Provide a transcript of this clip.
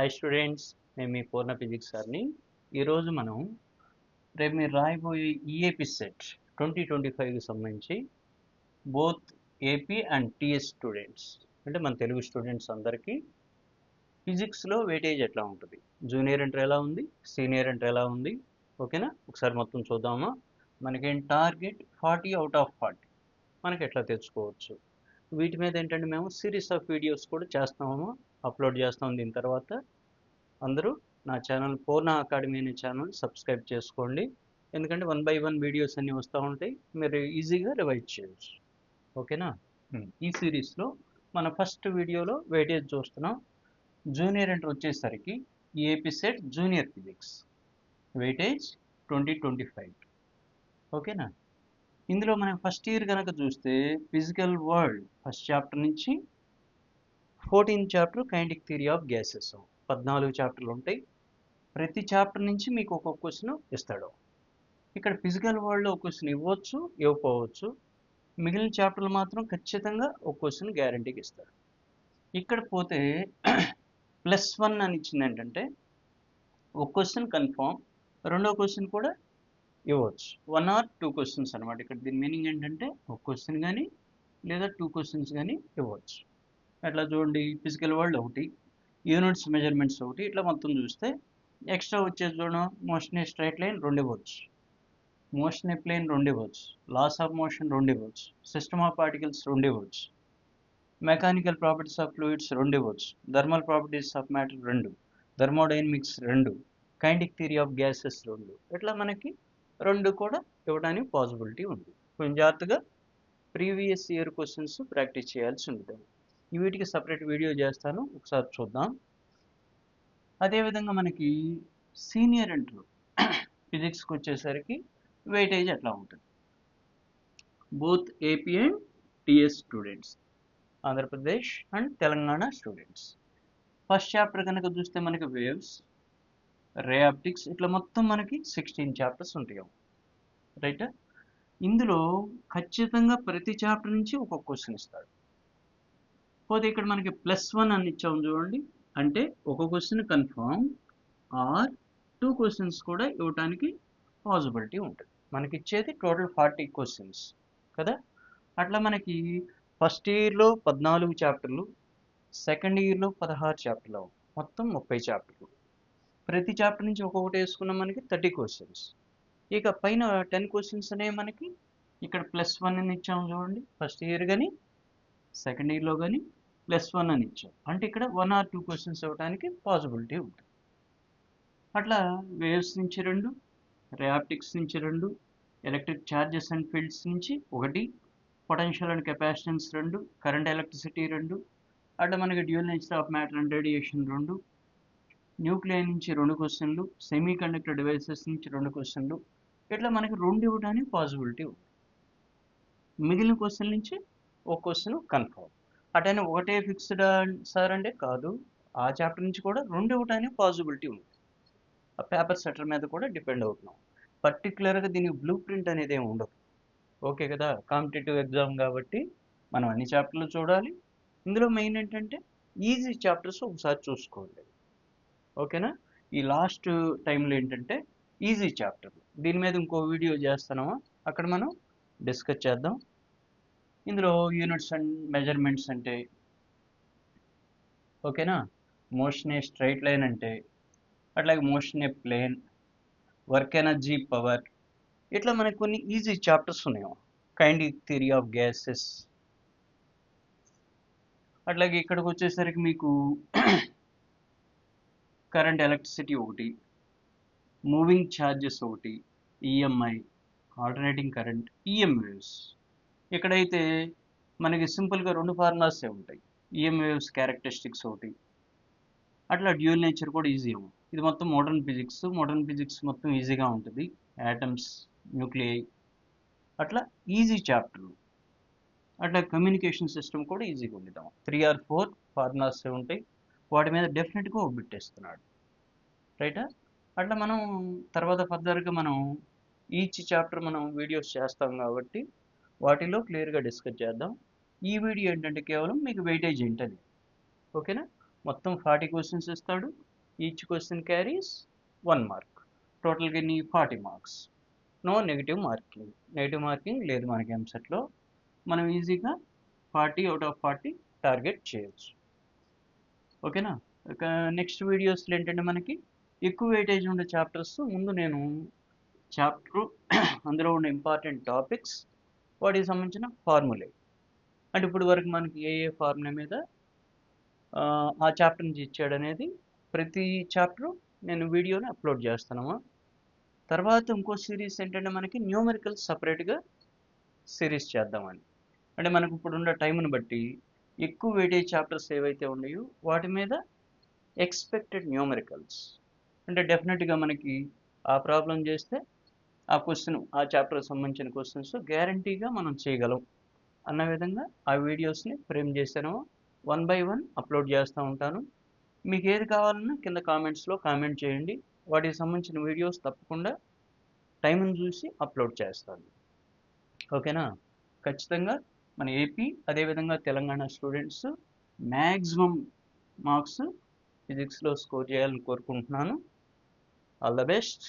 Hi students, నేను మీ పూర్ణ physics సార్ని. ఈరోజు మనం రేపు మీరు రాయబోయే ఈఏపీ సెట్ 2025కి సంబంధించి both AP and TS students, అంటే మన తెలుగు స్టూడెంట్స్ అందరికీ ఫిజిక్స్లో వెయిటేజ్ ఎట్లా ఉంటుంది, జూనియర్ ఇంటర్ ఎలా ఉంది, సీనియర్ ఇంటర్ ఎలా ఉంది, ఓకేనా? ఒకసారి మొత్తం చూద్దామా. మనకేం టార్గెట్ 40 అవుట్ ఆఫ్ 40 మనకి ఎట్లా తెచ్చుకోవచ్చు. వీటి మీద ఏంటంటే మేము సిరీస్ ఆఫ్ వీడియోస్ కూడా చేస్తాము, అప్లోడ్ చేస్తాం. దీని తర్వాత అందరూ నా ఛానల్ పూర్ణ అకాడమీ అనే ఛానల్ సబ్స్క్రైబ్ చేసుకోండి, ఎందుకంటే 1 by 1 వీడియోస్ అన్నీ వస్తూ ఉంటాయి, మీరు ఈజీగా రివైజ్ చేయొచ్చు, ఓకేనా? ఈ సిరీస్లో మన ఫస్ట్ వీడియోలో వెయిటేజ్ చూస్తున్నాం. జూనియర్ ఇంటర్ వచ్చేసరికి AP set junior physics weightage 2025, ఓకేనా? ఇందులో మనం ఫస్ట్ ఇయర్ కనుక చూస్తే ఫిజికల్ వరల్డ్ ఫస్ట్ చాప్టర్ నుంచి 14 chapter kinetic theory of gases, 14 చాప్టర్లు ఉంటాయి. ప్రతి చాప్టర్ నుంచి మీకు ఒక్కొక్క క్వశ్చన్ ఇస్తాడు. ఇక్కడ ఫిజికల్ వరల్డ్లో ఒక క్వశ్చన్ ఇవ్వచ్చు, ఇవ్వకపోవచ్చు. మిగిలిన చాప్టర్లు మాత్రం ఖచ్చితంగా ఒక క్వశ్చన్ గ్యారంటీకి ఇస్తాడు. ఇక్కడ పోతే +1 అని ఇచ్చింది ఏంటంటే ఒక క్వశ్చన్ కన్ఫామ్, రెండో క్వశ్చన్ కూడా ఇవ్వచ్చు. 1 or 2 క్వశ్చన్స్ అనమాట. ఇక్కడ దీని మీనింగ్ ఏంటంటే ఒక క్వశ్చన్ కానీ లేదా 2 క్వశ్చన్స్ కానీ ఇవ్వచ్చు. అట్లా చూడండి, ఫిజికల్ వరల్డ్ ఒకటి, యూనిట్స్ మెజర్మెంట్స్ ఒకటి, ఇట్లా మొత్తం చూస్తే ఎక్స్ట్రా వచ్చేది చూడడం, మోషన్ ఏ స్ట్రైట్ లైన్ 2 ఇవ్వచ్చు, మోషన్ ఏ ప్లేన్ 2 ఇవ్వచ్చు, లాస్ ఆఫ్ మోషన్ 2 ఇవ్వచ్చు, సిస్టమ్ ఆఫ్ పార్టికల్స్ 2 ఇవ్వచ్చు, మెకానికల్ ప్రాపర్టీస్ ఆఫ్ ఫ్లూయిడ్స్ 2 ఇవ్వచ్చు, thermal properties of matter 2, thermodynamics 2, kinetic theory of gases 2, ఇట్లా మనకి 2 కూడా ఇవ్వడానికి పాసిబిలిటీ ఉంది. కొంచెం జాగ్రత్తగా ప్రీవియస్ ఇయర్ క్వశ్చన్స్ ప్రాక్టీస్ చేయాల్సి ఉంటుంది. వీటికి సపరేట్ వీడియో చేస్తాను, ఒకసారి చూద్దాం. అదేవిధంగా మనకి సీనియర్ ఇంటర్ ఫిజిక్స్కి వచ్చేసరికి వెయిటేజ్ ఎట్లా ఉంటుంది. Both AP and TS students, Andhra Pradesh and Telangana students. First chapter కనుక చూస్తే మనకి వేవ్స్, రే ఆప్టిక్స్, ఇట్లా మొత్తం మనకి 16 చాప్టర్స్ ఉంటాయి, రైట్? ఇందులో ఖచ్చితంగా ప్రతి చాప్టర్ నుంచి ఒక్కొక్క క్వశ్చన్ ఇస్తాడు. పోతే ఇక్కడ మనకి +1 అని ఇచ్చాము చూడండి, అంటే ఒక క్వశ్చన్ కన్ఫర్మ్ ఆర్ 2 క్వశ్చన్స్ కూడా ఇవ్వడానికి పాసిబిలిటీ ఉంటుంది. మనకి ఇచ్చేది టోటల్ 40 క్వశ్చన్స్ కదా. అట్లా మనకి ఫస్ట్ ఇయర్లో 14 చాప్టర్లు, సెకండ్ ఇయర్లో 16 చాప్టర్లు, మొత్తం 30 చాప్టర్లు. ప్రతి చాప్టర్ నుంచి ఒక్కొక్కటి వేసుకున్నాం, మనకి 30 క్వశ్చన్స్. ఇక పైన 10 క్వశ్చన్స్ అనేవి మనకి ఇక్కడ +1 అని ఇచ్చాము చూడండి, ఫస్ట్ ఇయర్ కానీ సెకండ్ ఇయర్లో కానీ +1 అని ఇచ్చాం, అంటే ఇక్కడ 1 or 2 క్వశ్చన్స్ ఇవ్వడానికి పాసిబిలిటీ ఉంటుంది. అట్లా వేవ్స్ నుంచి 2, రియాప్టిక్స్ నుంచి 2, ఎలక్ట్రిక్ ఛార్జెస్ అండ్ ఫీల్డ్స్ నుంచి 1, potential and capacitance 2, current electricity 2, అట్లా మనకి dual nature of matter and radiation 2, nuclear నుంచి 2 క్వశ్చన్లు, సెమీ కండక్టర్ డివైసెస్ నుంచి 2 క్వశ్చన్లు, ఇట్లా మనకి 2 ఇవ్వడానికి పాసిబిలిటీ ఉంది. మిగిలిన క్వశ్చన్ నుంచి ఒక క్వశ్చన్ కన్ఫర్మ్. అటైనా ఒకటే ఫిక్స్డ్ సార్ అంటే కాదు, ఆ చాప్టర్ నుంచి కూడా 2 ఇవ్వడానికి పాసిబిలిటీ ఉంది. ఆ పేపర్ సెటర్ మీద కూడా డిపెండ్ అవుతున్నాం. పర్టికులర్గా దీనికి బ్లూ ప్రింట్ అనేది ఏమి ఉండదు, ఓకే కదా. కాంపిటేటివ్ ఎగ్జామ్ కాబట్టి మనం అన్ని చాప్టర్లు చూడాలి. ఇందులో మెయిన్ ఏంటంటే ఈజీ చాప్టర్స్ ఒకసారి చూసుకోండి, ఓకేనా. ఈ లాస్ట్ టైంలో ఏంటంటే ఈజీ చాప్టర్లు, దీని మీద ఇంకో వీడియో చేస్తున్నామా, అక్కడ మనం డిస్కస్ చేద్దాం. ఇందులో యూనిట్స్ అండ్ మెజర్మెంట్స్ అంటే, ఓకేనా, మోషన్ ఏ స్ట్రైట్ లైన్ అంటే, అట్లాగే మోషన్ ఏ ప్లేన్, వర్క్ ఎనర్జీ, పవర్, ఇట్లా మనకు కొన్ని ఈజీ చాప్టర్స్ ఉన్నాయి. కైనెటిక్ థియరీ ఆఫ్ గ్యాసెస్, అట్లాగే ఇక్కడికి వచ్చేసరికి మీకు కరెంట్ ఎలక్ట్రిసిటీ ఒకటి, మూవింగ్ ఛార్జెస్ ఒకటి, EMI, alternating current, EM waves. ఇక్కడైతే మనకి సింపుల్గా 2 ఫార్ములాసే ఉంటాయి, ఈఎం వేవ్స్ క్యారెక్టరిస్టిక్స్ ఒకటి, అట్లా డ్యూయల్ నేచర్ కూడా ఈజీ. ఇది మొత్తం మోడర్న్ ఫిజిక్స్ మొత్తం ఈజీగా ఉంటుంది. యాటమ్స్, న్యూక్లియై, అట్లా ఈజీ చాప్టర్లు. అట్లా కమ్యూనికేషన్ సిస్టమ్ కూడా ఈజీగా ఉండిద్దాం. 3 or 4 ఫార్ములాస్ ఉంటాయి, వాటి మీద డెఫినెట్గా ఒక బిట్ ఇస్తున్నాడు, రైటా. అట్లా మనం తర్వాత ఫర్దర్గా మనం ఈచ్ చాప్టర్ మనం వీడియోస్ చేస్తాం కాబట్టి వాటిలో క్లియర్గా డిస్కస్ చేద్దాం. ఈ వీడియో ఏంటంటే కేవలం మీకు వెయిటేజ్ ఏంటని, ఓకేనా. మొత్తం 40 క్వశ్చన్స్ ఇస్తాడు, ఈచ్ క్వశ్చన్ క్యారీస్ 1 మార్క్. టోటల్గా ఎన్ని 40 marks. No negative marking. Negative marking లేదు మనకి ఎంసెట్లో. మనం ఈజీగా 40 అవుట్ ఆఫ్ 40 టార్గెట్ చేయొచ్చు. ఓకేనా. ఇక నెక్స్ట్ వీడియోస్లో ఏంటంటే మనకి ఎక్కువ వెయిటేజ్ ఉండే చాప్టర్స్ ముందు నేను చాప్టర్ అందులో ఉన్న ఇంపార్టెంట్ టాపిక్స్ వాటికి సంబంధించిన ఫార్ములే అంటే ఇప్పుడు వరకు మనకి ఏ ఫార్ములా మీద ఆ చాప్టర్ నుంచి ఇచ్చాడు అనేది ప్రతి చాప్టర్ నేను వీడియోని అప్లోడ్ చేస్తున్నాము. తర్వాత ఇంకో సిరీస్ ఏంటంటే మనకి న్యూమరికల్ సపరేట్గా సిరీస్ చేద్దామని. అంటే మనకు ఇప్పుడున్న టైంని బట్టి ఎక్కువ వెయిటేజ్ చాప్టర్స్ ఏవైతే ఉన్నాయో వాటి మీద ఎక్స్పెక్టెడ్ న్యూమరికల్స్ అంటే డెఫినెట్గా మనకి ఆ ప్రాబ్లం చేస్తే ఆ క్వశ్చన్ ఆ చాప్టర్కి సంబంధించిన క్వశ్చన్స్ గ్యారంటీగా మనం చేయగలం అన్న విధంగా ఆ వీడియోస్ని ఫ్రేమ్ చేశాను. 1 by 1 అప్లోడ్ చేస్తూ ఉంటాను. మీకు ఏది కావాలన్నా కింద కామెంట్స్లో కామెంట్ చేయండి. వాటికి సంబంధించిన వీడియోస్ తప్పకుండా టైంని చూసి అప్లోడ్ చేస్తాను. ఓకేనా. ఖచ్చితంగా మన ఏపీ అదేవిధంగా తెలంగాణ స్టూడెంట్స్ మ్యాక్సిమం మార్క్స్ ఫిజిక్స్లో స్కోర్ చేయాలని కోరుకుంటున్నాను. All the best.